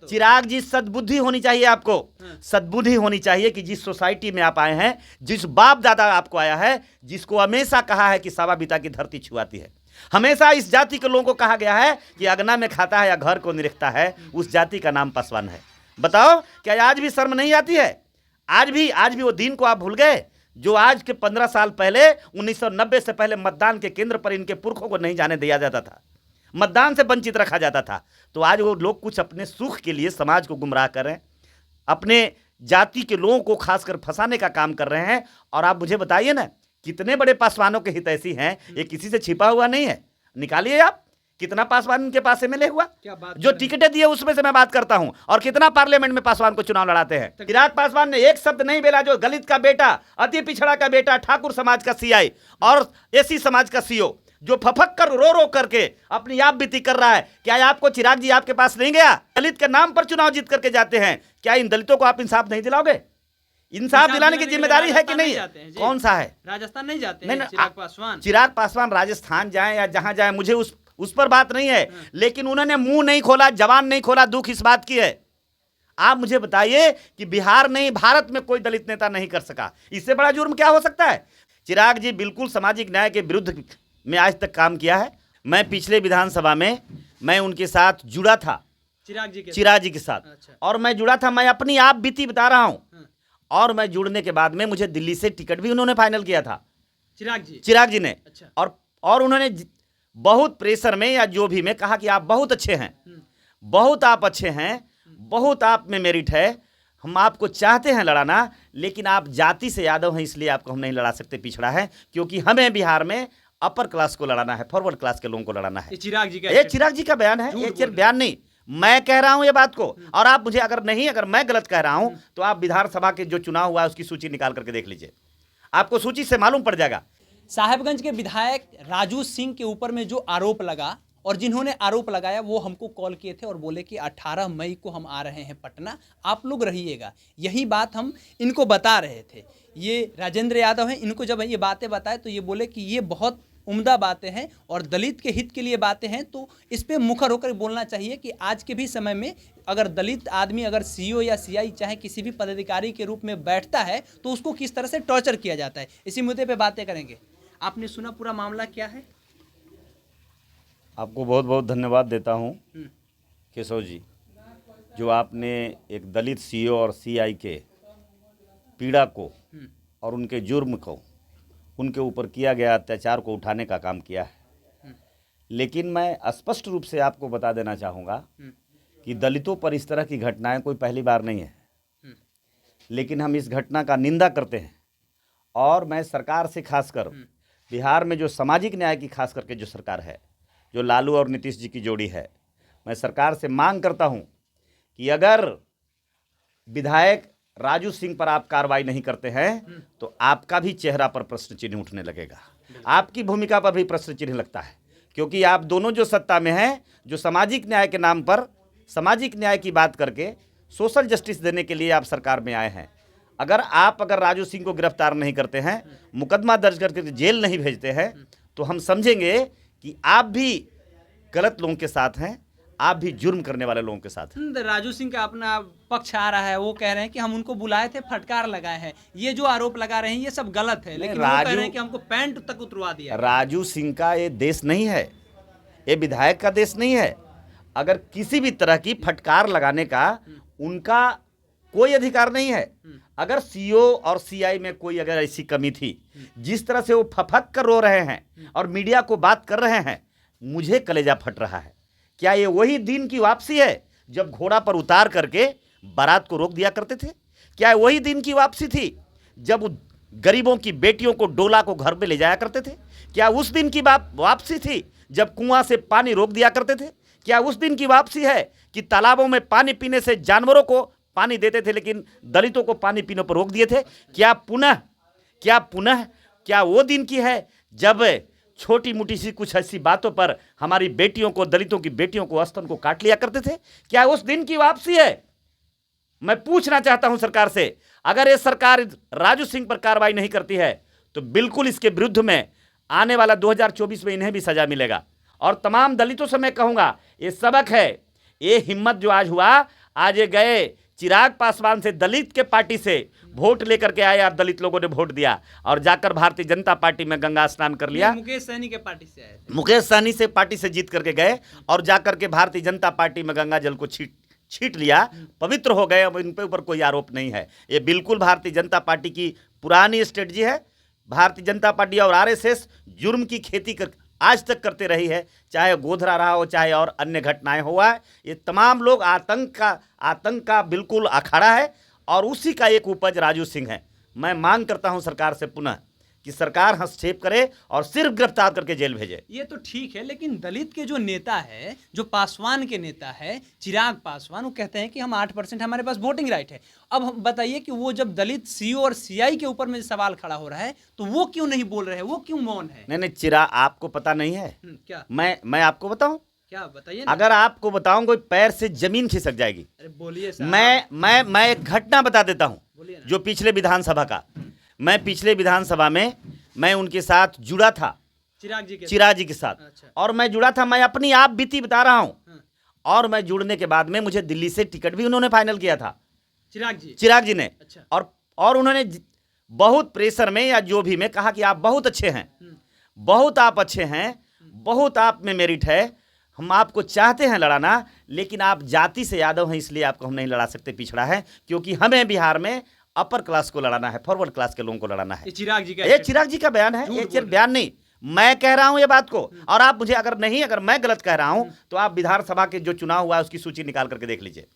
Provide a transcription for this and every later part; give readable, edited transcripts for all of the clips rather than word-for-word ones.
तो चिराग जी, सद्बुद्धि होनी चाहिए आपको। सद्बुद्धि होनी चाहिए कि जिस सोसाइटी में आप आए हैं, जिस बाप दादा आपको आया है, जिसको हमेशा कहा है कि सावा बीता की धरती छुआती है, हमेशा इस जाति के लोगों को कहा गया है कि अगना में खाता है या घर को निरखता है, उस जाति का नाम पासवान है। बताओ, क्या आज भी शर्म नहीं आती है? आज भी वो दिन को आप भूल गए जो आज के 15 साल पहले 1990 से पहले मतदान के केंद्र पर इनके पुरखों को नहीं जाने दिया जाता था, मतदान से वंचित रखा जाता था। तो आज वो लोग कुछ अपने सुख के लिए समाज को गुमराह कर रहे हैं, अपने जाति के लोगों को खासकर फंसाने का काम कर रहे हैं। और आप मुझे बताइए ना, कितने बड़े पासवानों के हितैषी हैं, ये किसी से छिपा हुआ नहीं है। निकालिए आप, कितना पासवान इनके पास एमएलए हुआ, जो टिकटें दिए उसमें से मैं बात करता हूं, और कितना पार्लियामेंट में पासवान को चुनाव लड़ाते हैं। चिराग पासवान ने एक शब्द नहीं बोला, जो दलित का बेटा, अति पिछड़ा का बेटा, ठाकुर समाज का सीआई और एसी समाज का सीओ, जो फफक कर रो करके अपनी आप बीती कर रहा है। क्या आपको चिराग जी आपके पास नहीं गया? दलित के नाम पर चुनाव जीत करके जाते हैं, क्या इन दलितों को आप इंसाफ नहीं दिलाओगे? इंसाफ दिलाने की जिम्मेदारी है कि नहीं? कौन सा है? राजस्थान नहीं जाते हैं चिराग पासवान राजस्थान जाए या जहां जाए, मुझे उस पर बात नहीं है, लेकिन उन्होंने मुंह नहीं खोला, जबान नहीं खोला। दुख इस बात की है। आप मुझे बताइए कि बिहार नहीं, भारत में कोई दलित नेता नहीं कर सका। इससे बड़ा जुर्म क्या हो सकता है? चिराग जी बिल्कुल सामाजिक न्याय के विरुद्ध में आज तक काम किया है। मैं पिछले विधानसभा में मैं उनके साथ जुड़ा था, चिराग जी के साथ। अच्छा। और मैं जुड़ा था, मैं अपनी आप बीती बता रहा हूं। और मैं जुड़ने के बाद में मुझे दिल्ली से टिकट भी उन्होंने फाइनल किया था, चिराग जी ने। अच्छा। और उन्होंने बहुत प्रेशर में या जो भी में कहा कि आप बहुत अच्छे हैं, बहुत आप अच्छे हैं, बहुत आप में मेरिट है, हम आपको चाहते हैं लड़ाना, लेकिन आप जाति से यादव हैं, इसलिए आपको हम नहीं लड़ा सकते, पिछड़ा है, क्योंकि हमें बिहार में अपर क्लास को लड़ाना है, फॉरवर्ड क्लास के लोगों को लड़ाना है। ये चिराग जी का बयान है, ये बयान नहीं, मैं कह रहा हूं ये बात को। और आप मुझे अगर मैं गलत कह रहा हूं तो आप विधानसभा के जो चुनाव हुआ है उसकी सूची निकाल करके देख लीजिए, आपको सूची से मालूम पड़ जाएगा। साहेबगंज के विधायक राजू सिंह के ऊपर में जो आरोप लगा, और जिन्होंने आरोप लगाया वो हमको कॉल किए थे और बोले कि 18 मई को हम आ रहे हैं पटना, आप लोग रहिएगा। यही बात हम इनको बता रहे थे। ये राजेंद्र यादव हैं, इनको जब ये बातें बताए तो ये बोले कि ये बहुत उम्दा बातें हैं और दलित के हित के लिए बातें हैं, तो इस पे मुखर होकर बोलना चाहिए कि आज के भी समय में अगर दलित आदमी अगर सीईओ या सीआई चाहे किसी भी पदाधिकारी के रूप में बैठता है तो उसको किस तरह से टॉर्चर किया जाता है। इसी मुद्दे पे बातें करेंगे। आपने सुना पूरा मामला क्या है? आपको बहुत बहुत धन्यवाद देता हूं केशव जी, जो आपने एक दलित सीईओ और सीआई के पीड़ा को और उनके जुर्म को, उनके ऊपर किया गया अत्याचार को उठाने का काम किया है। लेकिन मैं स्पष्ट रूप से आपको बता देना चाहूँगा कि दलितों पर इस तरह की घटनाएं कोई पहली बार नहीं है, लेकिन हम इस घटना का निंदा करते हैं। और मैं सरकार से खासकर बिहार में जो सामाजिक न्याय की खास करके जो सरकार है, जो लालू और नीतीश जी की जोड़ी है, मैं सरकार से मांग करता हूं कि अगर विधायक राजू सिंह पर आप कार्रवाई नहीं करते हैं तो आपका भी चेहरा पर प्रश्न चिन्ह उठने लगेगा, आपकी भूमिका पर भी प्रश्न चिन्ह लगता है। क्योंकि आप दोनों जो सत्ता में हैं, जो सामाजिक न्याय के नाम पर सामाजिक न्याय की बात करके सोशल जस्टिस देने के लिए आप सरकार में आए हैं, अगर राजू सिंह को गिरफ्तार नहीं करते हैं, मुकदमा दर्ज करके जेल नहीं भेजते हैं, तो हम समझेंगे कि आप भी गलत लोगों के साथ हैं, आप भी जुर्म करने वाले लोगों के साथ हैं। राजू सिंह का अपना पक्ष आ रहा है, वो कह रहे हैं कि हम उनको बुलाए थे, फटकार लगाए हैं। ये जो आरोप लगा रहे हैं ये सब गलत है, लेकिन वो कह रहे हैं कि हमको पैंट तक उतरवा दिया। राजू सिंह का ये देश नहीं है, ये विधायक का देश नहीं है। अगर किसी भी तरह की फटकार लगाने का उनका कोई अधिकार नहीं है। अगर सीईओ और सीआई में कोई अगर ऐसी कमी थी, जिस तरह से वो फफक कर रो रहे हैं और मीडिया को बात कर रहे हैं, मुझे कलेजा फट रहा है। क्या ये वही दिन की वापसी है जब घोड़ा पर उतार करके बारात को रोक दिया करते थे? क्या वही दिन की वापसी थी जब गरीबों की बेटियों को डोला को घर में ले जाया करते थे? क्या उस दिन की वापसी थी जब कुआं से पानी रोक दिया करते थे? क्या उस दिन की वापसी है कि तालाबों में पानी पीने से जानवरों को पानी देते थे लेकिन दलितों को पानी पीने पर रोक दिए थे? क्या वो दिन की है जब छोटी मोटी सी कुछ ऐसी बातों पर हमारी बेटियों को, दलितों की बेटियों को, स्तन को काट लिया करते थे? क्या उस दिन की वापसी है? मैं पूछना चाहता हूं सरकार से, अगर ये सरकार राजू सिंह पर कार्रवाई नहीं करती है तो बिल्कुल इसके विरुद्ध में आने वाला 2024 में इन्हें भी सजा मिलेगा। और तमाम दलितों से मैं कहूंगा, ये सबक है, ये हिम्मत जो आज हुआ, आज ये गए चिराग पासवान से, दलित के पार्टी से वोट लेकर के आए, आप दलित लोगों ने वोट दिया और जाकर भारतीय जनता पार्टी में गंगा स्नान कर लिया। मुकेश सहनी के पार्टी से आए थे। मुकेश सहनी से पार्टी से जीत करके गए और जाकर के भारतीय जनता पार्टी में गंगा जल को छीट लिया, पवित्र हो गए। अब इन पे ऊपर कोई आरोप नहीं है। ये बिल्कुल भारतीय जनता पार्टी की पुरानी स्ट्रेटजी है। भारतीय जनता पार्टी और आरएसएस जुर्म की खेती आज तक करते रही है, चाहे गोधरा रहा हो, चाहे और अन्य घटनाएं हुआ है। ये तमाम लोग आतंक का बिल्कुल अखाड़ा है और उसी का एक उपज राजू सिंह है। मैं मांग करता हूं सरकार से पुनः कि सरकार हस्तक्षेप करे और सिर्फ गिरफ्तार करके जेल भेजे। ये तो ठीक है, लेकिन दलित के जो नेता है, जो पासवान के नेता है चिराग पासवान, वो कहते हैं कि हम 8% हमारे पास वोटिंग राइट है। अब हम बताइए कि वो जब दलित सीओ और सीआई के ऊपर में सवाल खड़ा हो रहा है तो वो क्यों नहीं बोल रहे हैं, वो क्यों मौन है? नहीं, चिराग आपको पता नहीं है क्या? मैं आपको बताऊं क्या? बताइए। अगर आपको बताऊं कोई पैर से जमीन खिसक जाएगी। अरे बोलिए साहब। मैं एक घटना बता देता हूं, बोलिए ना। जो पिछले विधानसभा का, मैं पिछले विधानसभा में मैं उनके साथ जुड़ा था, चिराग जी के साथ। अच्छा। और मैं जुड़ा था, मैं अपनी आप बीती बता रहा हूं। और मैं जुड़ने के बाद में मुझे दिल्ली से टिकट भी उन्होंने फाइनल किया था, चिराग जी ने। अच्छा। और उन्होंने बहुत प्रेशर में या जो भी में कहा कि आप बहुत अच्छे हैं, बहुत आप अच्छे हैं, बहुत आप में मेरिट है, हम आपको चाहते हैं लड़ाना, लेकिन आप जाति से यादव हैं इसलिए आपको हम नहीं लड़ा सकते, पिछड़ा है, क्योंकि हमें बिहार में अपर क्लास को लड़ाना है, फॉरवर्ड क्लास के लोगों को लड़ाना है। ये चिराग जी का बयान है, ये बयान नहीं, मैं कह रहा हूं ये बात को। और आप मुझे अगर मैं गलत कह रहा हूं तो आप विधानसभा के जो चुनाव हुआ है उसकी सूची निकाल करके देख लीजिए,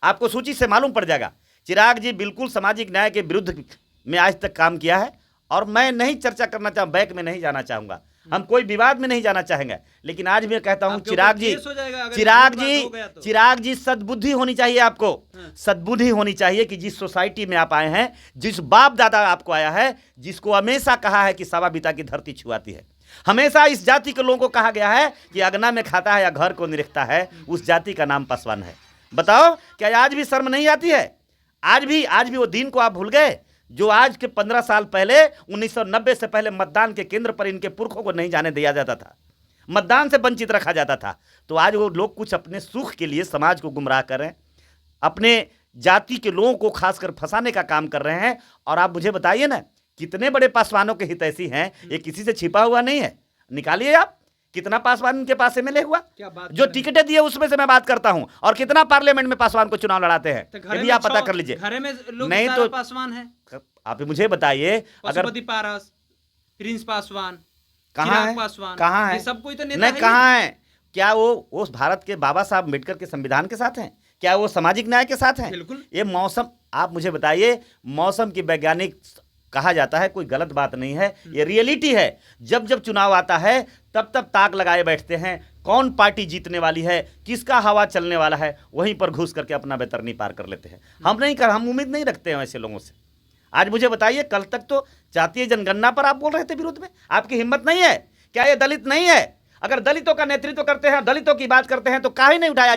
आपको सूची से मालूम पड़ जाएगा। चिराग जी बिल्कुल सामाजिक न्याय के विरुद्ध में आज तक काम किया है। और मैं नहीं चर्चा करना चाहूँ, बैक में नहीं जाना चाहूंगा, हम कोई विवाद में नहीं जाना चाहेंगे, लेकिन आज मैं कहता हूं चिराग जी सद्बुद्धि होनी चाहिए आपको। सद्बुद्धि होनी चाहिए कि जिस सोसाइटी में आप आए हैं, जिस बाप दादा आपको आया है, जिसको हमेशा कहा है कि सवाबिता की धरती छुआती है, हमेशा इस जाति के लोगों को कहा गया है कि अगना में खाता है या घर को निरखता है, उस जाति का नाम पासवान है। बताओ क्या आज भी शर्म नहीं आती है? आज भी वो दिन को आप भूल गए जो आज के 15 साल पहले 1990 से पहले मतदान के केंद्र पर इनके पुरखों को नहीं जाने दिया जाता था, मतदान से वंचित रखा जाता था। तो आज वो लोग कुछ अपने सुख के लिए समाज को गुमराह कर रहे हैं, अपने जाति के लोगों को खासकर फंसाने का काम कर रहे हैं। और आप मुझे बताइए ना, कितने बड़े पासवानों के हितैषी हैं, ये किसी से छिपा हुआ नहीं है। निकालिए आप, कितना पासवान इनके पास एमएलए हुआ, जो टिकटें दिए उसमें से मैं बात करता हूं, और कितना पार्लियामेंट में पासवान को चुनाव लड़ाते हैं, ये भी आप पता कर लीजिए। घर में लोग नहीं तो पासवान है। आप मुझे बताइए, अगर पारस, प्रिंस पासवान, कहाँ है, सब कोई तो नेता नहीं, कहाँ है? क्या वो भारत के बाबा साहब अम्बेडकर के संविधान के साथ हैं? क्या वो सामाजिक न्याय के साथ हैं? बिल्कुल। ये मौसम, आप मुझे बताइए, मौसम की वैज्ञानिक कहा जाता है, कोई गलत बात नहीं है, ये रियलिटी है। जब जब चुनाव आता है तब ताक लगाए बैठते हैं, कौन पार्टी जीतने वाली है, किसका हवा चलने वाला है, वहीं पर घुस करके अपना बेतरनी पार कर लेते हैं। हम उम्मीद नहीं रखते हैं ऐसे लोगों से। आज मुझे बताइए, कल तक तो जातीय जनगणना पर आप बोल रहे थे विरोध में, आपकी हिम्मत नहीं है क्या? ये दलित नहीं है? अगर दलितों का नेतृत्व करते हैं, दलितों की बात करते हैं, तो काहे नहीं उठाया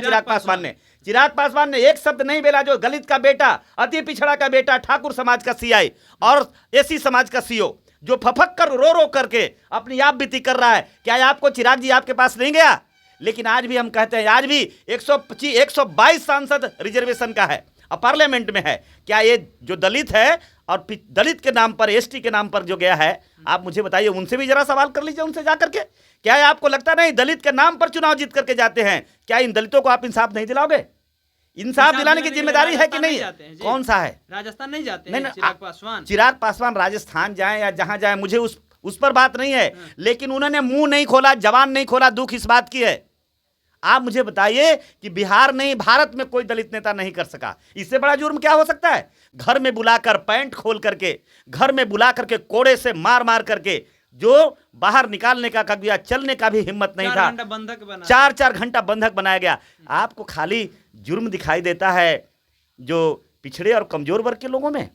चिराग पासवान ने एक शब्द नहीं बोला। जो दलित का बेटा, अति पिछड़ा का बेटा, ठाकुर समाज का सीआई और एसी समाज का सीओ, जो फफक कर रो करके अपनी आप बीती कर रहा है, क्या आपको चिराग जी आपके पास नहीं गया? लेकिन आज भी हम कहते हैं, आज भी 122 सांसद रिजर्वेशन का है और पार्लियामेंट में है। क्या ये जो दलित है और दलित के नाम पर, एसटी के नाम पर जो गया है, आप मुझे बताइए, उनसे भी जरा सवाल कर लीजिए, उनसे जाकर के। क्या आपको लगता नहीं दलित के नाम पर चुनाव जीत करके जाते हैं? क्या इन दलितों को आप इंसाफ नहीं दिलाओगे? इंसाफ दिलाने की जिम्मेदारी है कि नहीं? कौन सा है? राजस्थान नहीं जाते हैं चिराग पासवान राजस्थान जाए या जहां जाए, मुझे उस पर बात नहीं है, लेकिन उन्होंने मुंह नहीं खोला, जबान नहीं खोला। दुख इस बात की है। आप मुझे बताइए कि बिहार नहीं, भारत में कोई दलित नेता नहीं कर सका। इससे बड़ा जुर्म क्या हो सकता है? घर में बुलाकर, पैंट खोल करके, घर में बुला करके, कोड़े से मार करके, जो बाहर निकालने का कबिया, चलने का भी हिम्मत नहीं था, 4 घंटा बंधक बनाया गया। आपको खाली जुर्म दिखाई देता है जो पिछड़े और कमजोर वर्ग के लोगों में,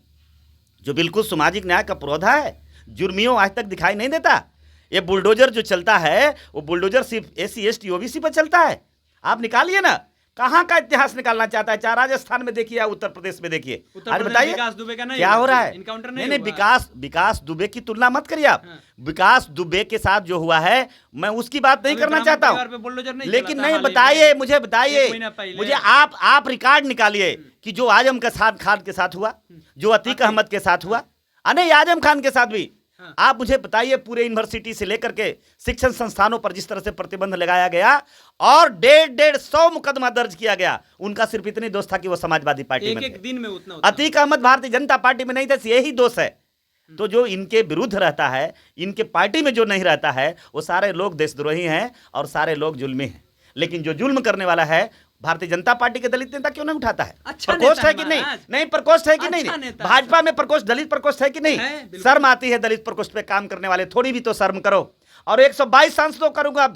जो बिल्कुल सामाजिक न्याय का पौधा है, जुर्मियों आज तक दिखाई नहीं देता। ये बुलडोजर जो चलता है, वो बुलडोजर सिर्फ एसी एसटी ओबीसी पर चलता है। आप निकालिए ना, कहाँ का इतिहास निकालना चाहता है? चाहे राजस्थान में देखिए या उत्तर प्रदेश में देखिए। उत्तर आज प्रदेश बताइए विकास दुबे का नहीं क्या हुआ, हो रहा है? इनकाउंटर नहीं नहीं नहीं, हुआ। विकास दुबे की तुलना मत करिए आप। हाँ। विकास दुबे के साथ जो हुआ है मैं उसकी बात नहीं अभी करना ब्राह्मण चाहता परिवार पे हूँ, बुलडोजर नहीं लेकिन चला था नहीं, हाल ही में। बताइए मुझे, एक बताइए महीना पहले। मुझे, आप रिकॉर्ड निकालिए कि जो आजम के साथ खान के साथ हुआ, जो अतीक अहमद के साथ हुआ, नहीं आजम खान के साथ भी। हाँ। आप मुझे बताइए पूरे यूनिवर्सिटी से लेकर के शिक्षण संस्थानों पर जिस तरह से प्रतिबंध लगाया गया और 150 मुकदमा दर्ज किया गया, उनका सिर्फ इतने दोष था कि वो समाजवादी पार्टी में एक थे। दिन में उतना अतीक अहमद भारतीय जनता पार्टी में नहीं थे, यही दोष है। तो जो इनके विरुद्ध रहता है, इनके पार्टी में जो नहीं रहता है, वो सारे लोग देशद्रोही हैं और सारे लोग जुल्मी हैं। लेकिन जो जुल्म करने वाला है, भारतीय जनता पार्टी के दलित नेता क्यों नहीं उठाता है? अच्छा प्रकोष्ठ नेता है कि नहीं? महाराज। नहीं प्रकोष्ठ है कि अच्छा नहीं? नेता। भाजपा में प्रकोष्ठ, दलित प्रकोष्ठ है कि नहीं? है, बिल्कुल। शर्म आती है दलित प्रकोष्ठ पे काम करने वाले, थोड़ी भी तो शर्म करो। और 122 सांसदों करूंगा,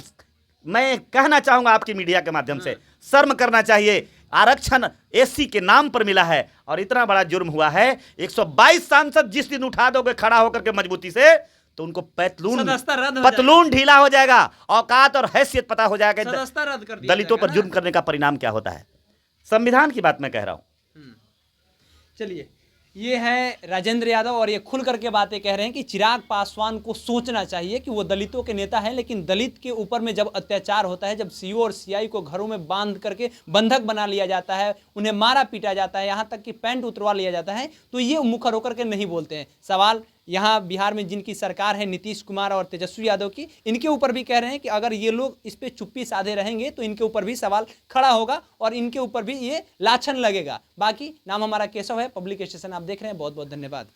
मैं कहना चाहूंगा आपकी मीडिया के माध्यम से, शर्म करना चाहिए। आरक्षण एससी के नाम पर मिला है और इतना बड़ा जुर्म हुआ है। 122 सांसद जिस दिन उठा दोगे खड़ा होकर के मजबूती से, तो उनको सदस्यता रद्द हो पतलून ढीला हो जाएगा, औकात और हैसियत पता हो जाएगा सदस्यता रद्द कर दिया दलितों पर जाएगा जुर्म ना। करने का परिणाम क्या होता है। संविधान की बात मैं कह रहा हूं। चलिए, ये है राजेंद्र यादव और ये खुल करके बातें कह रहे हैं कि चिराग पासवान को सोचना चाहिए कि वो दलितों के नेता हैं, लेकिन दलित के ऊपर में जब अत्याचार होता है, जब सीओ और सीआई को घरों में बांध करके बंधक बना लिया जाता है, उन्हें मारा पीटा जाता है, यहाँ तक कि पैंट उतरवा लिया जाता है, तो ये मुखर होकर के नहीं बोलते हैं। सवाल यहाँ बिहार में जिनकी सरकार है, नीतीश कुमार और तेजस्वी यादव की, इनके ऊपर भी कह रहे हैं कि अगर ये लोग इस पे चुप्पी साधे रहेंगे तो इनके ऊपर भी सवाल खड़ा होगा और इनके ऊपर भी ये लाछन लगेगा। बाकी नाम हमारा केशव है, पब्लिक स्टेशन आप देख रहे हैं। बहुत बहुत धन्यवाद।